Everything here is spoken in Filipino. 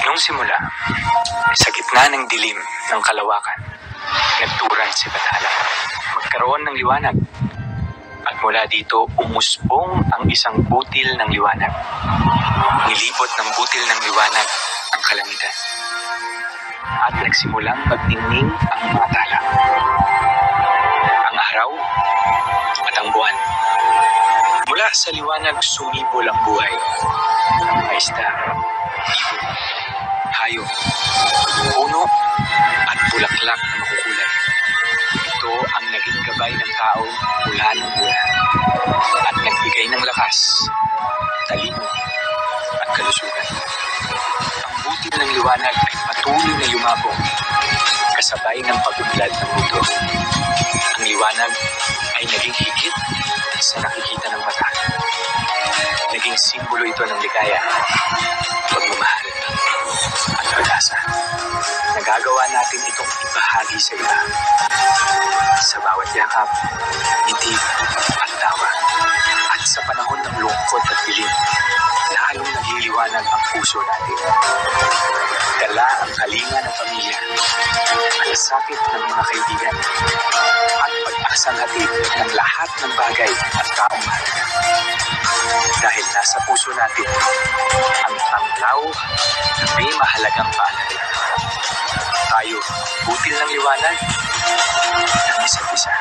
Nung simula, sa gitna ng dilim ng kalawakan, nagturan si Bathala. Magkaroon ng liwanag. At mula dito, umusbong ang isang butil ng liwanag. Nilibot ng butil ng liwanag ang kalangitan. At nagsimulang magningning ang mga tala. Ang araw at ang buwan. Mula sa liwanag, sumibol ang buhay. Ang mga isda, ibon, hayop, puno, at bulaklak na makukulay. Ito ang naging gabay ng tao mula ng buwan at nagbigay ng lakas, talino, at kalusugan. Ang butil ng liwanag ay patuloy na yumabong kasabay ng pag-unlad ng mundo. Ang liwanag ay naging higit sa nakikita ng mata. Naging simbolo ito ng ligaya, pagmamahal, at pag-asa. Nagagawa natin itong ibahagi sa iba. Sa bawat yakap, ngiti, at tawa. At sa panahon ng lungkot at dilim, lalong nagliliwanag ang puso natin. Dala ang kalinga ng pamilya, malasakit ng mga kaibigan, at pag-asang hatid ng lahat ng bagay at taong mahalaga. Dahil nasa puso natin ang tanglaw na may mahalagang paalala. Tayo, butil ng liwanag ng isa't isa.